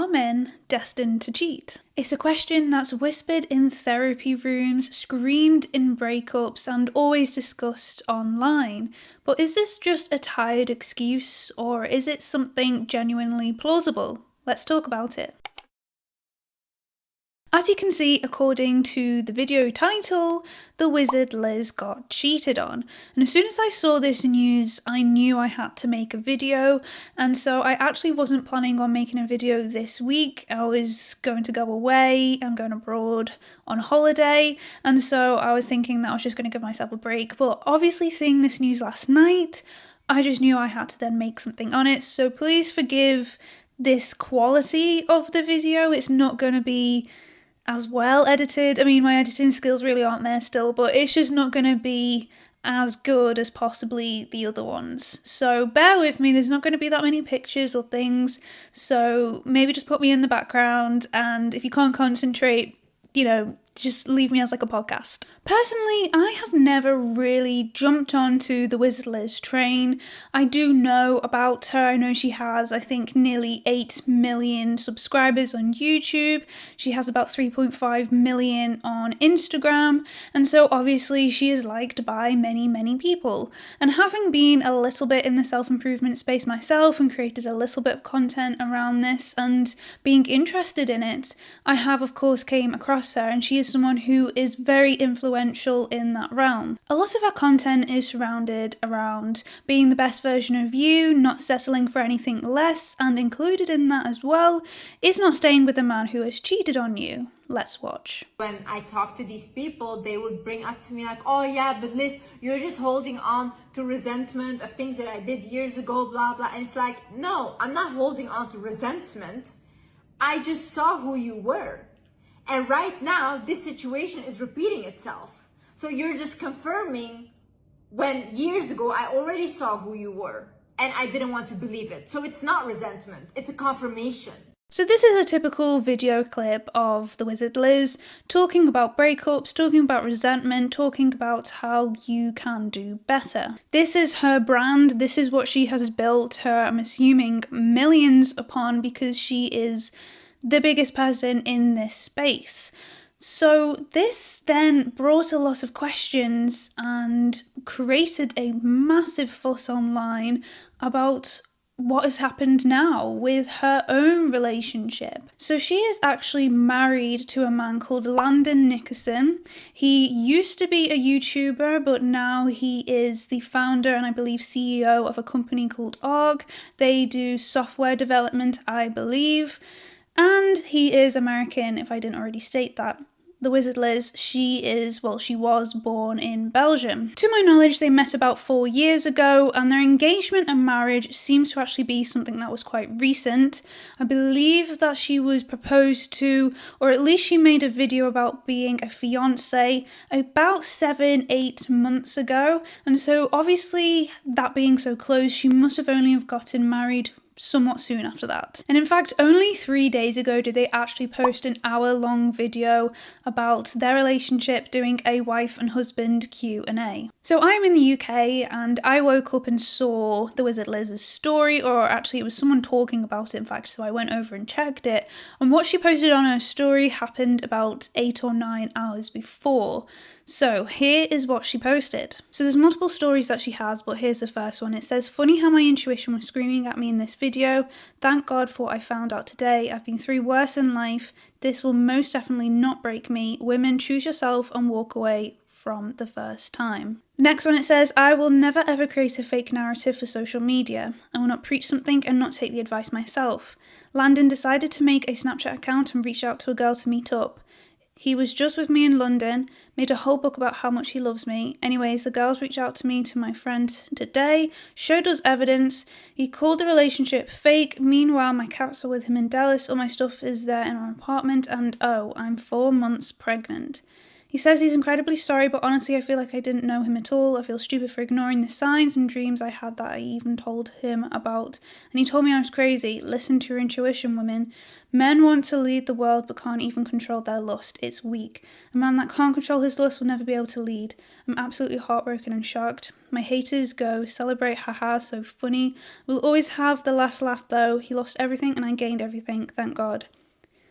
Are men destined to cheat? It's a question that's whispered in therapy rooms, screamed in breakups, and always discussed online. But is this just a tired excuse, or is it something genuinely plausible? Let's talk about it. As you can see, according to the video title, the wizard Liz got cheated on. And as soon as I saw this news, I knew I had to make a video. And so I actually wasn't planning on making a video this week. I was going to go away. I'm going abroad on holiday. And so I was thinking that I was just going to give myself a break. But obviously seeing this news last night, I just knew I had to then make something on it. So please forgive this quality of the video. It's not going to be as well edited. I mean, my editing skills really aren't there still, but it's just not going to be as good as possibly the other ones. So bear with me, there's not going to be that many pictures or things, so maybe just put me in the background, and if you can't concentrate, just leave me as like a podcast. Personally, I have never really jumped onto the Wizard Liz train. I do know about her. I know she has, I think, nearly 8 million subscribers on YouTube. She has about 3.5 million on Instagram. And so obviously she is liked by many, many people. And having been a little bit in the self-improvement space myself and created a little bit of content around this and being interested in it, I have of course came across her, and she is someone who is very influential in that realm. A lot of our content is surrounded around being the best version of you, not settling for anything less, and included in that as well is not staying with a man who has cheated on you. Let's watch. When I talk to these people, they would bring up to me like, oh yeah, but Liz, you're just holding on to resentment of things that I did years ago, blah, blah. And it's like, no, I'm not holding on to resentment. I just saw who you were. And right now, this situation is repeating itself. So you're just confirming when years ago I already saw who you were and I didn't want to believe it. So it's not resentment, it's a confirmation. So this is a typical video clip of the Wizard Liz talking about breakups, talking about resentment, talking about how you can do better. This is her brand, this is what she has built her, I'm assuming, millions upon, because she is the biggest person in this space. So this then brought a lot of questions and created a massive fuss online about what has happened now with her own relationship. So she is actually married to a man called Landon Nickerson. He used to be a YouTuber, but now he is the founder and I believe CEO of a company called ARG. They do software development, I believe. And he is American, if I didn't already state that. The Wizard Liz, she was born in Belgium. To my knowledge, they met about 4 years ago, and their engagement and marriage seems to actually be something that was quite recent. I believe that she was proposed to, or at least she made a video about being a fiancé about 7-8 months ago. And so obviously, that being so close, she must have only have gotten married somewhat soon after that. And in fact, only 3 days ago did they actually post an hour-long video about their relationship, doing a wife and husband Q&A. So I'm in the UK and I woke up and saw the Wizard Liz's story, or actually it was someone talking about it in fact, so I went over and checked it. And what she posted on her story happened about 8 or 9 hours before. So here is what she posted. So there's multiple stories that she has, but here's the first one. It says, funny how my intuition was screaming at me in this video. Thank God for what I found out today. I've been through worse in life. This will most definitely not break me. Women, choose yourself and walk away from the first time. Next one, it says, I will never ever create a fake narrative for social media. I will not preach something and not take the advice myself. Landon decided to make a Snapchat account and reach out to a girl to meet up. He was just with me in London, made a whole book about how much he loves me. Anyways, the girls reached out to me, to my friend today, showed us evidence. He called the relationship fake. Meanwhile, my cats are with him in Dallas, all my stuff is there in our apartment, and oh, I'm 4 months pregnant. He says he's incredibly sorry, but honestly I feel like I didn't know him at all. I feel stupid for ignoring the signs and dreams I had that I even told him about. And he told me I was crazy. Listen to your intuition, women. Men want to lead the world but can't even control their lust. It's weak. A man that can't control his lust will never be able to lead. I'm absolutely heartbroken and shocked. My haters go, celebrate, haha, so funny. We'll always have the last laugh though. He lost everything and I gained everything, thank God.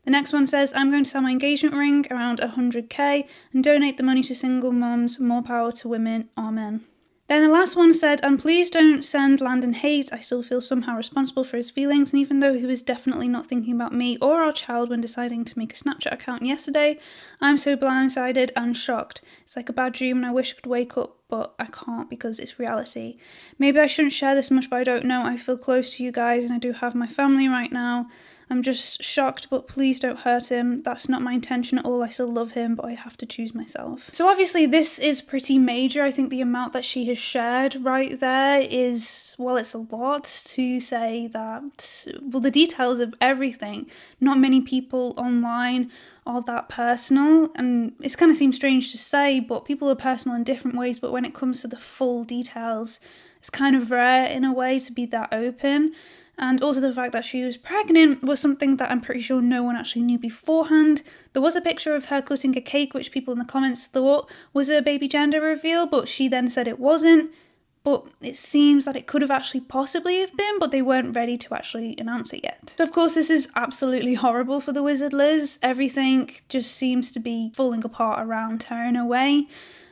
The next one says, I'm going to sell my engagement ring around 100k and donate the money to single moms. More power to women. Amen. Then the last one said, and please don't send Landon hate. I still feel somehow responsible for his feelings, and even though he was definitely not thinking about me or our child when deciding to make a Snapchat account yesterday, I'm so blindsided and shocked. It's like a bad dream and I wish I could wake up, but I can't because it's reality. Maybe I shouldn't share this much, but I don't know. I feel close to you guys and I do have my family right now. I'm just shocked, but please don't hurt him. That's not my intention at all. I still love him, but I have to choose myself. So obviously this is pretty major. I think the amount that she has shared right there is, well, it's a lot to say that, well, the details of everything. Not many people online are that personal, and it kind of seems strange to say, but people are personal in different ways, but when it comes to the full details, it's kind of rare in a way to be that open. And also the fact that she was pregnant was something that I'm pretty sure no one actually knew beforehand. There was a picture of her cutting a cake, which people in the comments thought was a baby gender reveal, but she then said it wasn't. But it seems that it could have actually possibly have been, but they weren't ready to actually announce it yet. So of course this is absolutely horrible for the Wizard Liz. Everything just seems to be falling apart around her in a way.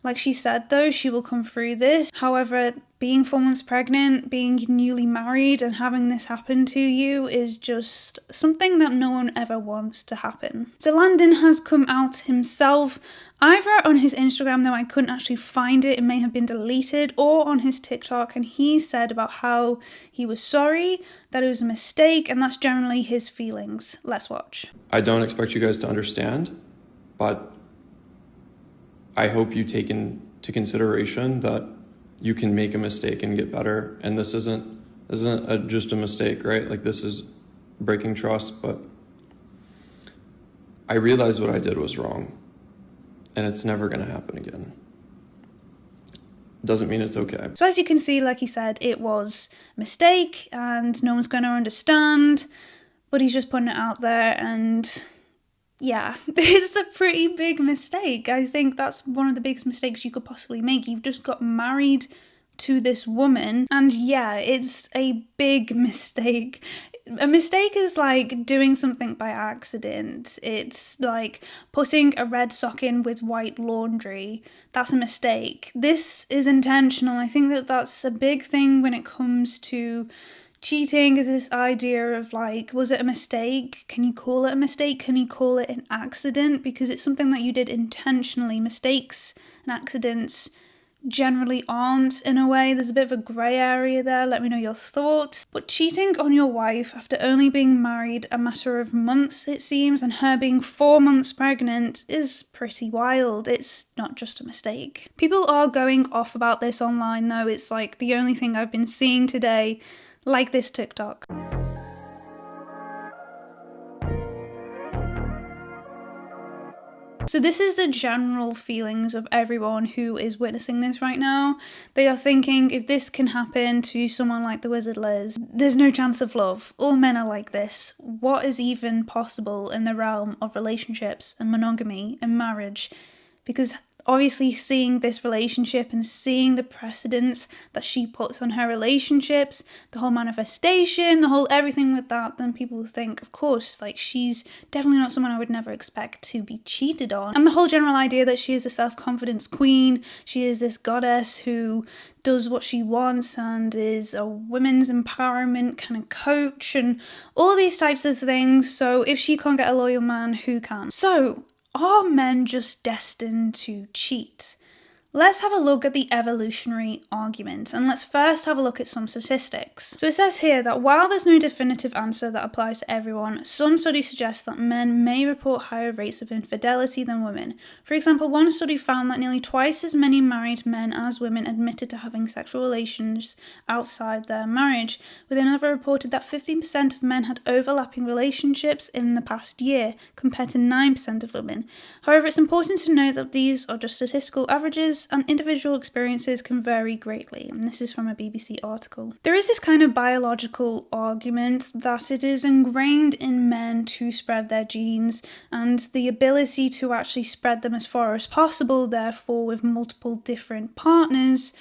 Like she said though, she will come through this. However, being 4 months pregnant, being newly married and having this happen to you is just something that no one ever wants to happen. So Landon has come out himself, either on his Instagram, though I couldn't actually find it, it may have been deleted, or on his TikTok, and he said about how he was sorry, that it was a mistake, and that's generally his feelings. Let's watch. I don't expect you guys to understand, but I hope you take into consideration that you can make a mistake and get better. And this isn't just a mistake, right? Like this is breaking trust, but I realized what I did was wrong and it's never going to happen again. Doesn't mean it's okay. So as you can see, like he said, it was a mistake and no one's going to understand, but he's just putting it out there, and yeah, it's a pretty big mistake. I think that's one of the biggest mistakes you could possibly make. You've just got married to this woman, and yeah, it's a big mistake. A mistake is like doing something by accident. It's like putting a red sock in with white laundry. That's a mistake. This is intentional. I think that that's a big thing when it comes to cheating, is this idea of like, was it a mistake? Can you call it a mistake? Can you call it an accident? Because it's something that you did intentionally. Mistakes and accidents generally aren't, in a way. There's a bit of a grey area there. Let me know your thoughts. But cheating on your wife after only being married a matter of months, it seems, and her being 4 months pregnant is pretty wild. It's not just a mistake. People are going off about this online though. It's like the only thing I've been seeing today, like this TikTok. So this is the general feelings of everyone who is witnessing this right now. They are thinking, if this can happen to someone like the Wizard Liz, there's no chance of love. All men are like this. What is even possible in the realm of relationships and monogamy and marriage? Because obviously seeing this relationship and seeing the precedence that she puts on her relationships, the whole manifestation, the whole everything with that, then people think, of course, like she's definitely not someone I would never expect to be cheated on. And the whole general idea that she is a self-confidence queen, she is this goddess who does what she wants and is a women's empowerment kind of coach and all these types of things. So if she can't get a loyal man, who can? So are men just destined to cheat? Let's have a look at the evolutionary argument, and let's first have a look at some statistics. So it says here that while there's no definitive answer that applies to everyone, some studies suggest that men may report higher rates of infidelity than women. For example, one study found that nearly twice as many married men as women admitted to having sexual relations outside their marriage, with another reported that 15% of men had overlapping relationships in the past year, compared to 9% of women. However, it's important to note that these are just statistical averages, and individual experiences can vary greatly, and this is from a BBC article. There is this kind of biological argument that it is ingrained in men to spread their genes, and the ability to actually spread them as far as possible, therefore with multiple different partners,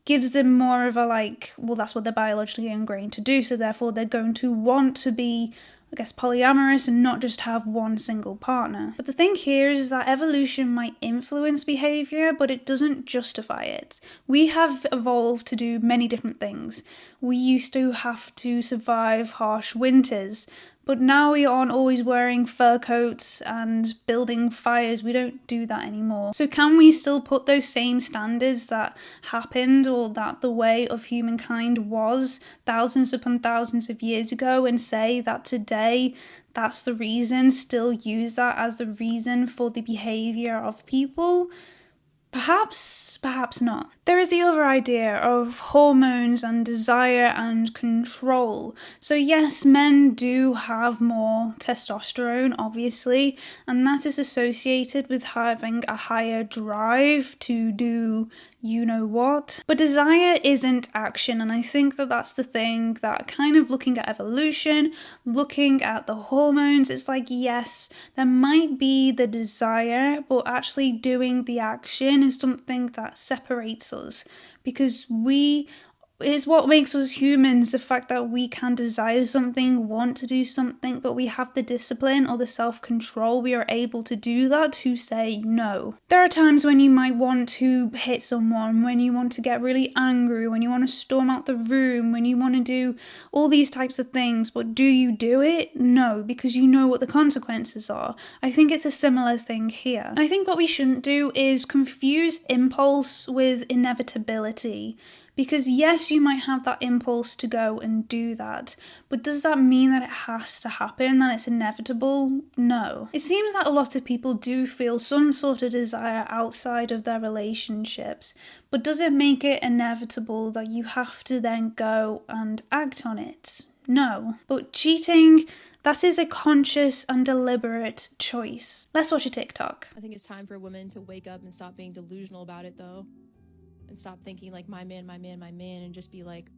gives them more of a well, that's what they're biologically ingrained to do, so therefore they're going to want to be, I guess, polyamorous and not just have one single partner. But the thing here is that evolution might influence behaviour, but it doesn't justify it. We have evolved to do many different things. We used to have to survive harsh winters, but now we aren't always wearing fur coats and building fires. We don't do that anymore. So can we still put those same standards that happened, or that the way of humankind was thousands upon thousands of years ago, and say that today that's the reason, still use that as the reason for the behaviour of people? Perhaps, perhaps not. There is the other idea of hormones and desire and control. So yes, men do have more testosterone, obviously, and that is associated with having a higher drive to do you know what. But desire isn't action, and I think that that's the thing that kind of looking at evolution, looking at the hormones, it's like, yes, there might be the desire, but actually doing the action is something that separates us, because it's what makes us humans, the fact that we can desire something, want to do something, but we have the discipline or the self-control, we are able to do that, to say no. There are times when you might want to hit someone, when you want to get really angry, when you want to storm out the room, when you want to do all these types of things, but do you do it? No, because you know what the consequences are. I think it's a similar thing here. And I think what we shouldn't do is confuse impulse with inevitability. Because yes, you might have that impulse to go and do that, but does that mean that it has to happen, that it's inevitable? No. It seems that a lot of people do feel some sort of desire outside of their relationships, but does it make it inevitable that you have to then go and act on it? No. But cheating, that is a conscious and deliberate choice. Let's watch a TikTok. I think it's time for women to wake up and stop being delusional about it, though. And stop thinking like my man, and just be like,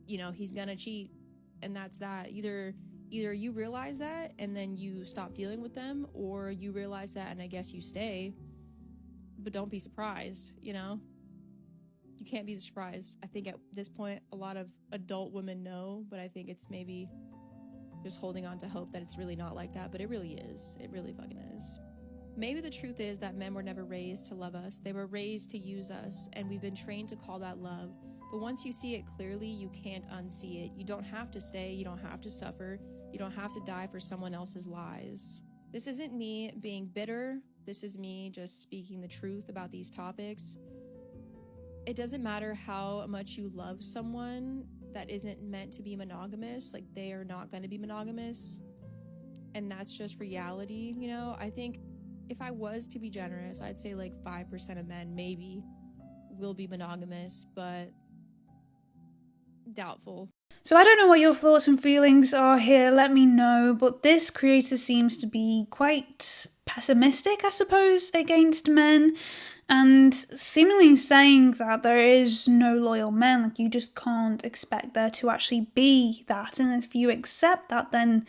you know, he's gonna cheat, and that's that. Either you realize that and then you stop dealing with them, or you realize that and I guess you stay, but don't be surprised, you know? You can't be surprised. I think at this point a lot of adult women know, but I think it's maybe just holding on to hope that it's really not like that, but it really is. It really fucking is. Maybe the truth is that men were never raised to love us. They were raised to use us, and we've been trained to call that love. But once you see it clearly, you can't unsee it. You don't have to stay. You don't have to suffer. You don't have to die for someone else's lies. This isn't me being bitter. This is me just speaking the truth about these topics. It doesn't matter how much you love someone that isn't meant to be monogamous. Like, they are not going to be monogamous. And that's just reality, you know? I think if I was to be generous, I'd say like 5% of men maybe will be monogamous, but doubtful. So I don't know what your thoughts and feelings are here, let me know, but this creator seems to be quite pessimistic, I suppose, against men, and seemingly saying that there is no loyal men, like you just can't expect there to actually be that, and if you accept that, then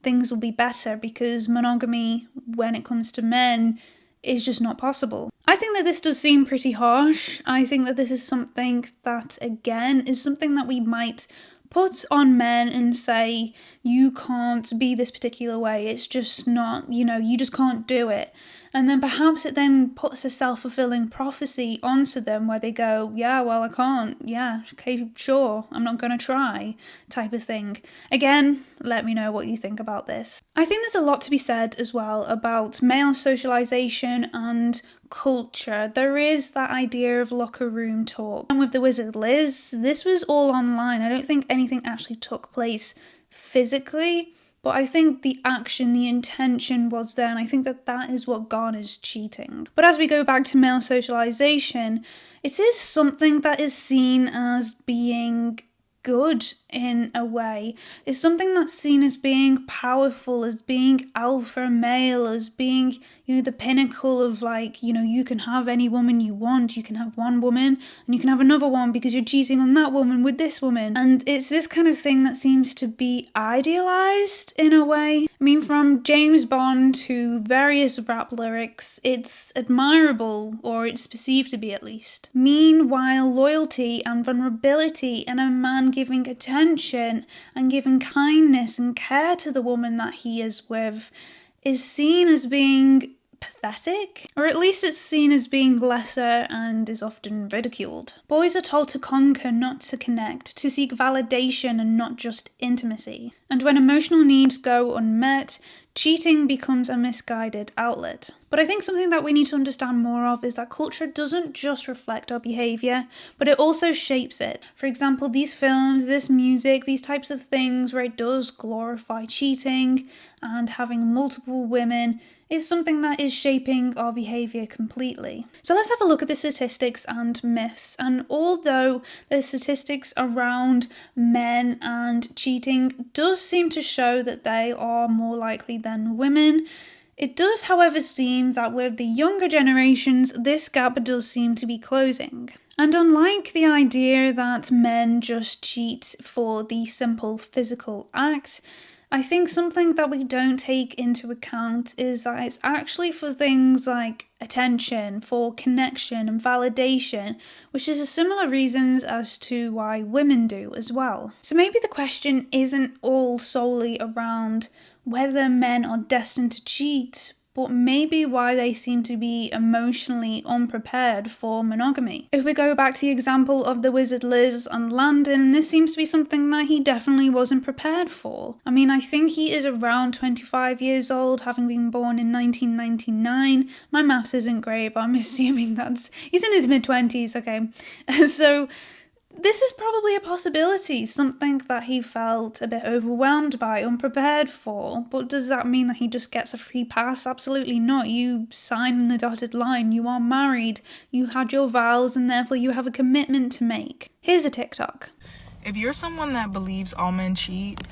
things will be better, because monogamy, when it comes to men, is just not possible. I think that this does seem pretty harsh. I think that this is something that, again, is something that we might put on men and say, you can't be this particular way, it's just not, you know, you just can't do it. And then perhaps it then puts a self-fulfilling prophecy onto them where they go, yeah, well, I can't. Yeah, okay, sure, I'm not going to try, type of thing. Again, let me know what you think about this. I think there's a lot to be said as well about male socialization and culture. There is that idea of locker room talk. And with the Wizard Liz, this was all online. I don't think anything actually took place physically. But I think the action, the intention was there, and I think that that is what garners cheating. But as we go back to male socialization, it is something that is seen as being good in a way. It's something that's seen as being powerful, as being alpha male, as being, the pinnacle of you can have any woman you want, you can have one woman and you can have another one because you're cheating on that woman with this woman. And it's this kind of thing that seems to be idealized in a way. I mean, from James Bond to various rap lyrics, it's admirable, or it's perceived to be at least. Meanwhile, loyalty and vulnerability and a man giving attention and giving kindness and care to the woman that he is with is seen as being pathetic, or at least it's seen as being lesser and is often ridiculed. Boys are told to conquer, not to connect, to seek validation and not just intimacy. And when emotional needs go unmet, cheating becomes a misguided outlet. But I think something that we need to understand more of is that culture doesn't just reflect our behaviour, but it also shapes it. For example, these films, this music, these types of things where it does glorify cheating and having multiple women is something that is shaping our behaviour completely. So let's have a look at the statistics and myths. And although the statistics around men and cheating does seem to show that they are more likely than women, it does, however, seem that with the younger generations, this gap does seem to be closing. And unlike the idea that men just cheat for the simple physical act, I think something that we don't take into account is that it's actually for things like attention, for connection and validation, which is a similar reasons as to why women do as well. So maybe the question isn't all solely around whether men are destined to cheat, but maybe why they seem to be emotionally unprepared for monogamy. If we go back to the example of the Wizard Liz and Landon, this seems to be something that he definitely wasn't prepared for. I mean, I think he is around 25 years old, having been born in 1999. My maths isn't great, but I'm assuming he's in his mid-20s, okay? So this is probably a possibility, something that he felt a bit overwhelmed by, unprepared for. But does that mean that he just gets a free pass? Absolutely not. You sign on the dotted line, you are married, you had your vows, and therefore you have a commitment to make. Here's a TikTok. If you're someone that believes all men cheat,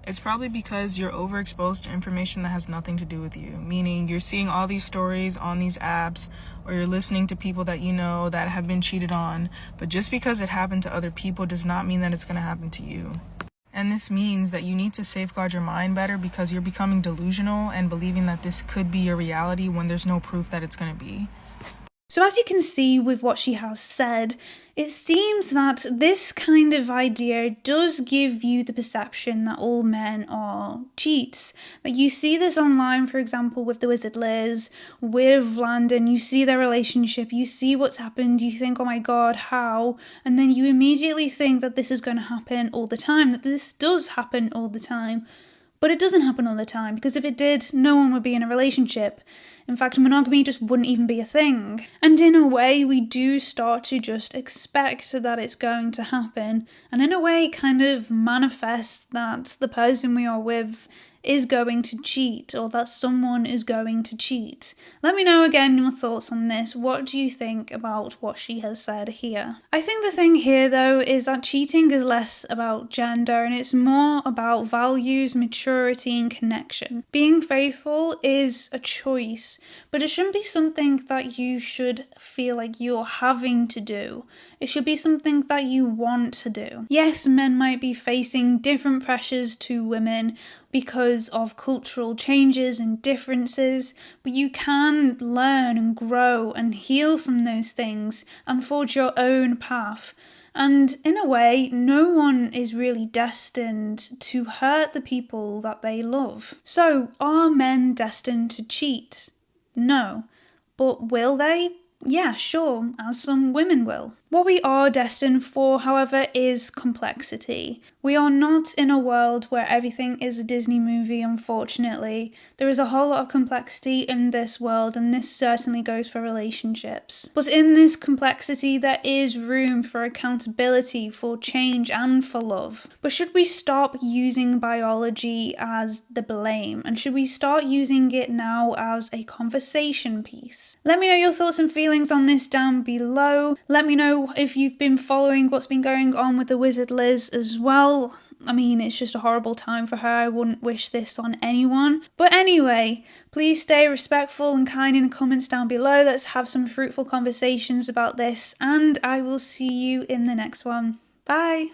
it's probably because you're overexposed to information that has nothing to do with you. Meaning you're seeing all these stories on these apps, or you're listening to people that you know that have been cheated on. But just because it happened to other people does not mean that it's going to happen to you. And this means that you need to safeguard your mind better because you're becoming delusional and believing that this could be your reality when there's no proof that it's going to be. So as you can see with what she has said, it seems that this kind of idea does give you the perception that all men are cheats. Like you see this online, for example, with the Wizard Liz, with Landon, you see their relationship, you see what's happened, you think, oh my god, how? And then you immediately think that this is going to happen all the time, that this does happen all the time. But it doesn't happen all the time, because if it did, no one would be in a relationship. In fact, monogamy just wouldn't even be a thing. And in a way, we do start to just expect that it's going to happen, and in a way kind of manifest that the person we are with is going to cheat, or that someone is going to cheat. Let me know again your thoughts on this. What do you think about what she has said here? I think the thing here though is that cheating is less about gender and it's more about values, maturity and connection. Being faithful is a choice, but it shouldn't be something that you should feel like you're having to do. It should be something that you want to do. Yes, men might be facing different pressures to women because of cultural changes and differences, but you can learn and grow and heal from those things and forge your own path. And in a way, no one is really destined to hurt the people that they love. So, are men destined to cheat? No. But will they? Yeah, sure, as some women will. What we are destined for, however, is complexity. We are not in a world where everything is a Disney movie, unfortunately. There is a whole lot of complexity in this world, and this certainly goes for relationships. But in this complexity, there is room for accountability, for change, and for love. But should we stop using biology as the blame? And should we start using it now as a conversation piece? Let me know your thoughts and feelings on this down below. Let me know if you've been following what's been going on with the Wizard Liz as well. I mean, it's just a horrible time for her. I wouldn't wish this on anyone. But anyway, please stay respectful and kind in the comments down below. Let's have some fruitful conversations about this, and I will see you in the next one. Bye!